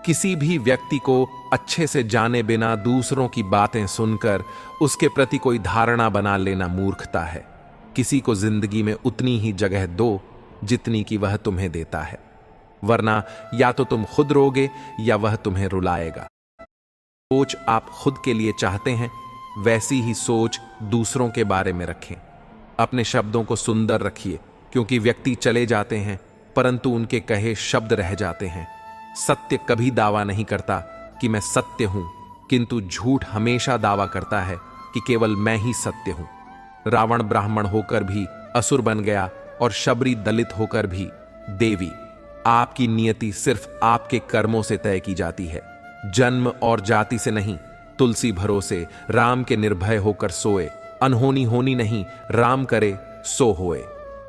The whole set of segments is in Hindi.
किसी भी व्यक्ति को अच्छे से जाने बिना दूसरों की बातें सुनकर उसके प्रति कोई धारणा बना लेना मूर्खता है। किसी को जिंदगी में उतनी ही जगह दो जितनी कि वह तुम्हें देता है, वरना या तो तुम खुद रोगे या वह तुम्हें रुलाएगा। सोच आप खुद के लिए चाहते हैं, वैसी ही सोच दूसरों के बारे में रखें। अपने शब्दों को सुंदर रखिए, क्योंकि व्यक्ति चले जाते हैं परंतु उनके कहे शब्द रह जाते हैं। सत्य कभी दावा नहीं करता कि मैं सत्य हूं, किंतु झूठ हमेशा दावा करता है कि केवल मैं ही सत्य हूं। रावण ब्राह्मण होकर भी असुर बन गया और शबरी दलित होकर भी देवी। आपकी नियति सिर्फ आपके कर्मों से तय की जाती है, जन्म और जाति से नहीं। तुलसी भरोसे राम के निर्भय होकर सोए, अनहोनी होनी नहीं, राम करे सो होए।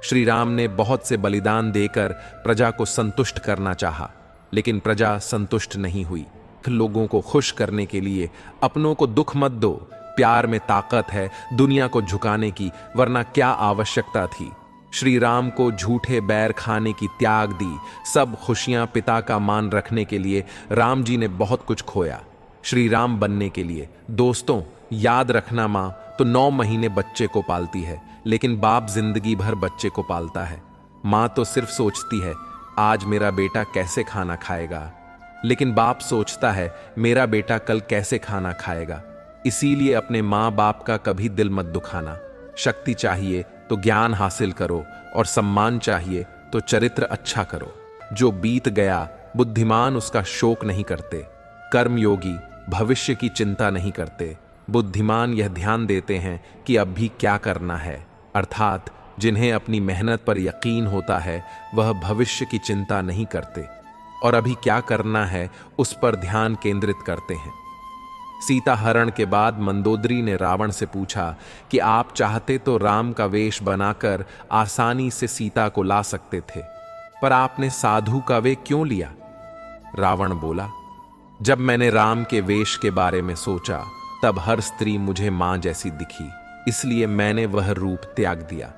श्री राम ने बहुत से बलिदान देकर प्रजा को संतुष्ट करना चाहा, लेकिन प्रजा संतुष्ट नहीं हुई। लोगों को खुश करने के लिए अपनों को दुख मत दो। प्यार में ताकत है दुनिया को झुकाने की, वरना क्या आवश्यकता थी। श्री राम को झूठे बैर खाने की त्याग दी। सब खुशियां पिता का मान रखने के लिए राम जी ने बहुत कुछ खोया। श्री राम बनने के लिए दोस्तों याद रखना, मां तो 9 महीने बच्चे को पालती है, लेकिन बाप जिंदगी भर बच्चे को पालता है। मां तो सिर्फ सोचती है आज मेरा बेटा कैसे खाना खाएगा, लेकिन बाप सोचता है मेरा बेटा कल कैसे खाना खाएगा। इसीलिए अपने माँ बाप का कभी दिल मत दुखाना। शक्ति चाहिए तो ज्ञान हासिल करो, और सम्मान चाहिए तो चरित्र अच्छा करो। जो बीत गया बुद्धिमान उसका शोक नहीं करते। कर्मयोगी भविष्य की चिंता नहीं करते। बुद्धिमान यह ध्यान देते हैं कि अब भी क्या करना है, अर्थात जिन्हें अपनी मेहनत पर यकीन होता है वह भविष्य की चिंता नहीं करते और अभी क्या करना है उस पर ध्यान केंद्रित करते हैं। सीता हरण के बाद मंदोदरी ने रावण से पूछा कि आप चाहते तो राम का वेश बनाकर आसानी से सीता को ला सकते थे, पर आपने साधु का वेश क्यों लिया? रावण बोला, जब मैंने राम के वेश के बारे में सोचा तब हर स्त्री मुझे मां जैसी दिखी, इसलिए मैंने वह रूप त्याग दिया।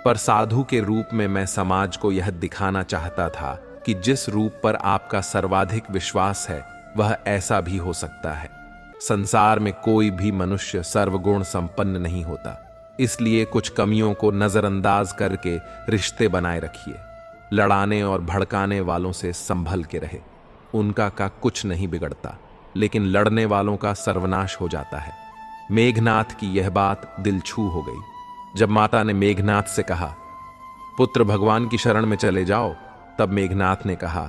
पर साधु के रूप में मैं समाज को यह दिखाना चाहता था कि जिस रूप पर आपका सर्वाधिक विश्वास है वह ऐसा भी हो सकता है। संसार में कोई भी मनुष्य सर्वगुण संपन्न नहीं होता, इसलिए कुछ कमियों को नजरअंदाज करके रिश्ते बनाए रखिए। लड़ाने और भड़काने वालों से संभल के रहे, उनका का कुछ नहीं बिगड़ता, लेकिन लड़ने वालों का सर्वनाश हो जाता है। मेघनाथ की यह बात दिल छू हो गई। जब माता ने मेघनाथ से कहा, पुत्र भगवान की शरण में चले जाओ, तब मेघनाथ ने कहा,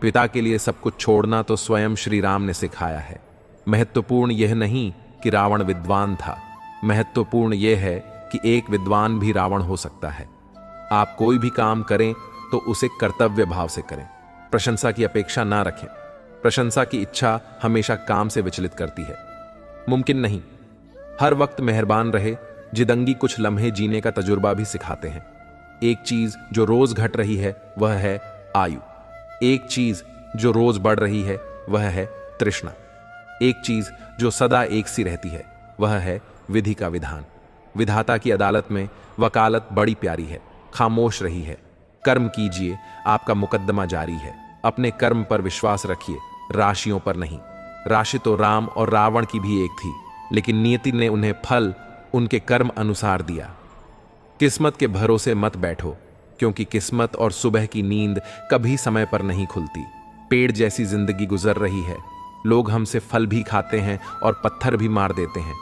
पिता के लिए सब कुछ छोड़ना तो स्वयं श्री राम ने सिखाया है। महत्वपूर्ण यह नहीं कि रावण विद्वान था, महत्वपूर्ण यह है कि एक विद्वान भी रावण हो सकता है। आप कोई भी काम करें तो उसे कर्तव्य भाव से करें, प्रशंसा की अपेक्षा ना रखें। प्रशंसा की इच्छा हमेशा काम से विचलित करती है। मुमकिन नहीं। हर वक्त मेहरबान रहे। जिदंगी कुछ लम्हे जीने का तजुर्बा भी सिखाते हैं। एक चीज जो रोज घट रही है वह है आयु। एक चीज जो रोज बढ़ रही है वह है तृष्णा। एक चीज जो सदा एक सी रहती है वह है विधि का विधान। विधाता की अदालत में वकालत बड़ी प्यारी है। खामोश रही है। कर्म कीजिए, आपका मुकद्दमा जारी है। अपने कर्म पर विश्वास रखिए, राशियों पर नहीं। राशि तो राम और रावण की भी एक थी, लेकिन नियति ने उन्हें फल उनके कर्म अनुसार दिया। किस्मत के भरोसे मत बैठो, क्योंकि किस्मत और सुबह की नींद कभी समय पर नहीं खुलती। पेड़ जैसी जिंदगी गुजर रही है। लोग हमसे फल भी खाते हैं और पत्थर भी मार देते हैं।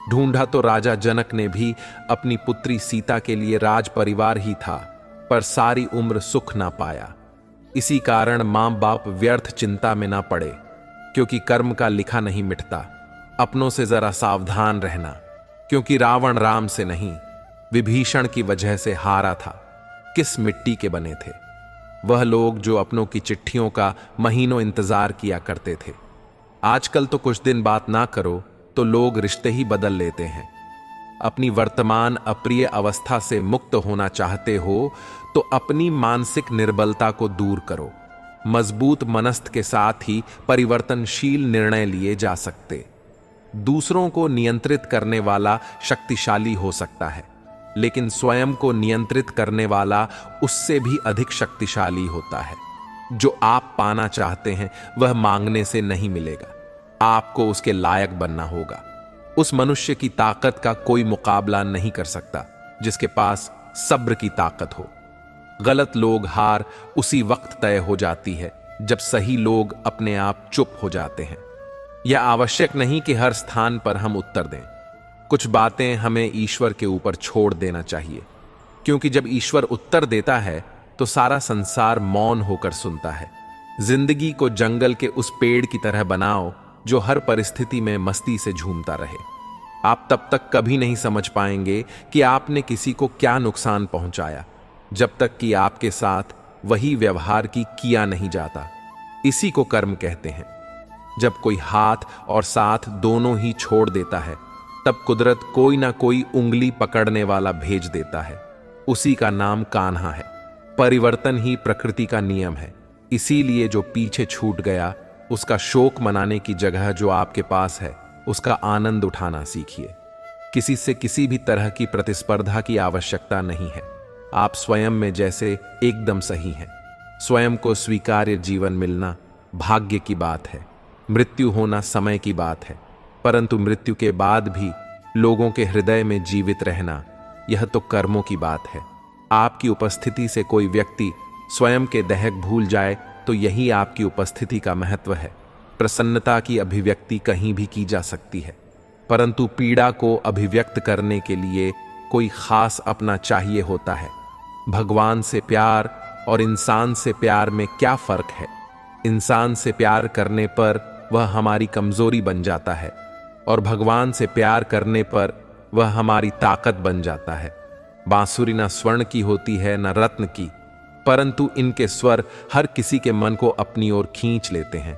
ढूंढा तो राजा जनक ने भी अपनी पुत्री सीता के लिए राज परिवार ही था, पर सारी उम्र सुख ना पाया। इसी कारण मां बाप व्यर्थ चिंता में ना पड़े, क्योंकि कर्म का लिखा नहीं मिटता। अपनों से जरा सावधान रहना, क्योंकि रावण राम से नहीं विभीषण की वजह से हारा था। किस मिट्टी के बने थे वह लोग जो अपनों की चिट्ठियों का महीनों इंतजार किया करते थे। आजकल तो कुछ दिन बात ना करो तो लोग रिश्ते ही बदल लेते हैं। अपनी वर्तमान अप्रिय अवस्था से मुक्त होना चाहते हो तो अपनी मानसिक निर्बलता को दूर करो। मजबूत मनस्त के साथ ही परिवर्तनशील निर्णय लिए जा सकते। दूसरों को नियंत्रित करने वाला शक्तिशाली हो सकता है, लेकिन स्वयं को नियंत्रित करने वाला उससे भी अधिक शक्तिशाली होता है। जो आप पाना चाहते हैं वह मांगने से नहीं मिलेगा, आपको उसके लायक बनना होगा। उस मनुष्य की ताकत का कोई मुकाबला नहीं कर सकता जिसके पास सब्र की ताकत हो। गलत लोग हार उसी वक्त तय हो जाती है जब सही लोग अपने आप चुप हो जाते हैं। यह आवश्यक नहीं कि हर स्थान पर हम उत्तर दें। कुछ बातें हमें ईश्वर के ऊपर छोड़ देना चाहिए, क्योंकि जब ईश्वर उत्तर देता है तो सारा संसार मौन होकर सुनता है। जिंदगी को जंगल के उस पेड़ की तरह बनाओ जो हर परिस्थिति में मस्ती से झूमता रहे। आप तब तक कभी नहीं समझ पाएंगे कि आपने किसी को क्या नुकसान पहुंचाया, जब तक कि आपके साथ वही व्यवहार की किया नहीं जाता। इसी को कर्म कहते हैं। जब कोई हाथ और साथ दोनों ही छोड़ देता है, तब कुदरत कोई ना कोई उंगली पकड़ने वाला भेज देता है। उसी का नाम कान्हा है। परिवर्तन ही प्रकृति का नियम है। इसीलिए जो पीछे छूट गया, उसका शोक मनाने की जगह जो आपके पास है, उसका आनंद उठाना सीखिए। किसी से किसी भी तरह की प्रतिस्पर्धा की आवश्यकता नहीं है। आप स्वयं में जैसे एकदम सही हैं। स्वयं को स्वीकार्य जीवन मिलना भाग्य की बात है। मृत्यु होना समय की बात है, परंतु मृत्यु के बाद भी लोगों के हृदय में जीवित रहना, यह तो कर्मों की बात है। आपकी उपस्थिति से कोई व्यक्ति स्वयं के दहक भूल जाए तो यही आपकी उपस्थिति का महत्व है। प्रसन्नता की अभिव्यक्ति कहीं भी की जा सकती है, परंतु पीड़ा को अभिव्यक्त करने के लिए कोई खास अपना चाहिए होता है। भगवान से प्यार और इंसान से प्यार में क्या फर्क है? इंसान से प्यार करने पर वह हमारी कमजोरी बन जाता है और भगवान से प्यार करने पर वह हमारी ताकत बन जाता है। बांसुरी न स्वर्ण की होती है न रत्न की, परंतु इनके स्वर हर किसी के मन को अपनी ओर खींच लेते हैं।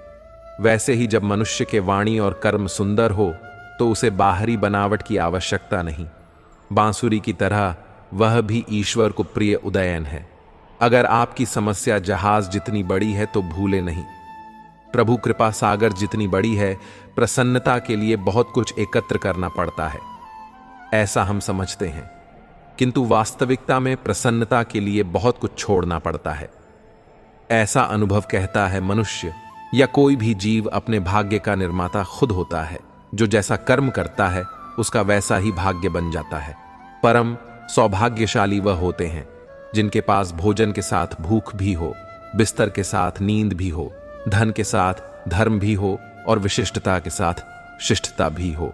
वैसे ही जब मनुष्य के वाणी और कर्म सुंदर हो तो उसे बाहरी बनावट की आवश्यकता नहीं। बांसुरी की तरह वह भी ईश्वर को प्रिय उदयन है। अगर आपकी समस्या जहाज जितनी बड़ी है तो भूले नहीं, प्रभु कृपा सागर जितनी बड़ी है, प्रसन्नता के लिए बहुत कुछ एकत्र करना पड़ता है। ऐसा हम समझते हैं, किंतु वास्तविकता में प्रसन्नता के लिए बहुत कुछ छोड़ना पड़ता है। ऐसा अनुभव कहता है मनुष्य या कोई भी जीव अपने भाग्य का निर्माता खुद होता है। जो जैसा कर्म करता है उसका वैसा ही भाग्य बन जाता है। परम सौभाग्यशाली वह होते हैं जिनके पास भोजन के साथ भूख भी हो, बिस्तर के साथ नींद भी हो, धन के साथ धर्म भी हो और विशिष्टता के साथ शिष्टता भी हो।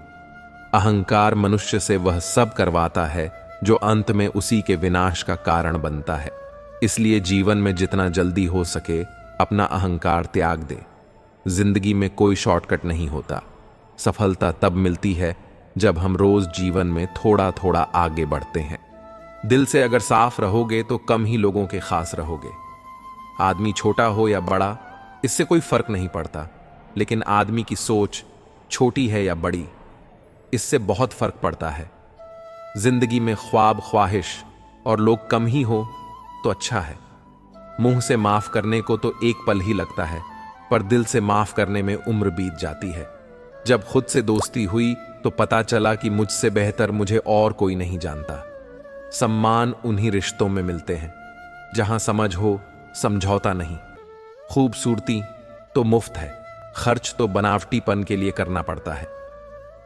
अहंकार मनुष्य से वह सब करवाता है जो अंत में उसी के विनाश का कारण बनता है। इसलिए जीवन में जितना जल्दी हो सके अपना अहंकार त्याग दे। जिंदगी में कोई शॉर्टकट नहीं होता। सफलता तब मिलती है जब हम रोज जीवन में थोड़ा थोड़ा आगे बढ़ते हैं। दिल से अगर साफ रहोगे तो कम ही लोगों के खास रहोगे। आदमी छोटा हो या बड़ा, इससे कोई फर्क नहीं पड़ता, लेकिन आदमी की सोच छोटी है या बड़ी, इससे बहुत फर्क पड़ता है। जिंदगी में ख्वाब, ख्वाहिश और लोग कम ही हो तो अच्छा है। मुंह से माफ करने को तो एक पल ही लगता है, पर दिल से माफ करने में उम्र बीत जाती है। जब खुद से दोस्ती हुई तो पता चला कि मुझसे बेहतर मुझे और कोई नहीं जानता। सम्मान उन्हीं रिश्तों में मिलते हैं जहां समझ हो, समझौता नहीं। खूबसूरती तो मुफ्त है, खर्च तो बनावटीपन के लिए करना पड़ता है।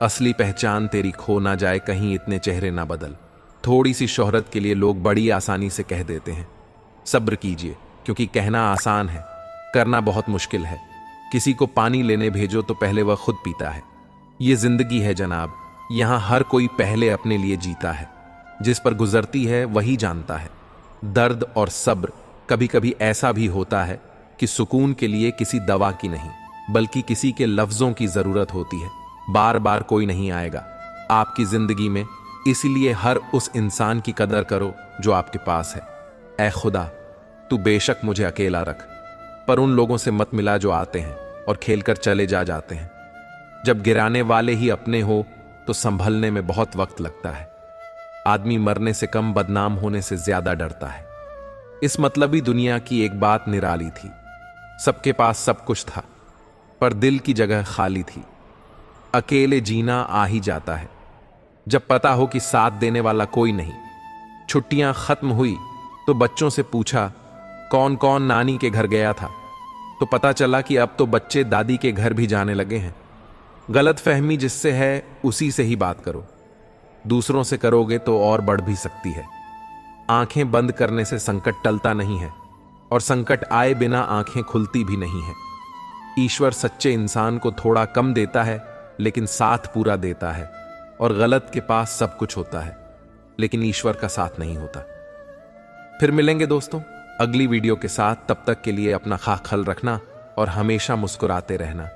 असली पहचान तेरी खो ना जाए, कहीं इतने चेहरे ना बदल। थोड़ी सी शोहरत के लिए लोग बड़ी आसानी से कह देते हैं। सब्र कीजिए, क्योंकि कहना आसान है, करना बहुत मुश्किल है। किसी को पानी लेने भेजो तो पहले वह खुद पीता है। ये जिंदगी है जनाब, यहां हर कोई पहले अपने लिए जीता है। जिस पर गुजरती है वही जानता है। दर्द और सब्र कभी कभी ऐसा भी होता है कि सुकून के लिए किसी दवा की नहीं, बल्कि किसी के लफ्जों की जरूरत होती है। बार बार कोई नहीं आएगा आपकी जिंदगी में, इसलिए हर उस इंसान की कदर करो जो आपके पास है। ऐ खुदा, तू बेशक मुझे अकेला रख, पर उन लोगों से मत मिला जो आते हैं और खेलकर चले जाते हैं। जब गिराने वाले ही अपने हो तो संभलने में बहुत वक्त लगता है। आदमी मरने से कम बदनाम होने से ज्यादा डरता है। इस मतलबी दुनिया की एक बात निराली थी। सबके पास सब कुछ था, पर दिल की जगह खाली थी। अकेले जीना आ ही जाता है जब पता हो कि साथ देने वाला कोई नहीं। छुट्टियां खत्म हुई तो बच्चों से पूछा कौन कौन नानी के घर गया था। तो पता चला कि अब तो बच्चे दादी के घर भी जाने लगे हैं। गलत फहमी जिससे है उसी से ही बात करो, दूसरों से करोगे तो और बढ़ भी सकती है। आंखें बंद करने से संकट टलता नहीं है, और संकट आए बिना आंखें खुलती भी नहीं है। ईश्वर सच्चे इंसान को थोड़ा कम देता है, लेकिन साथ पूरा देता है। और गलत के पास सब कुछ होता है, लेकिन ईश्वर का साथ नहीं होता। फिर मिलेंगे दोस्तों अगली वीडियो के साथ। तब तक के लिए अपना ख्याल रखना और हमेशा मुस्कुराते रहना।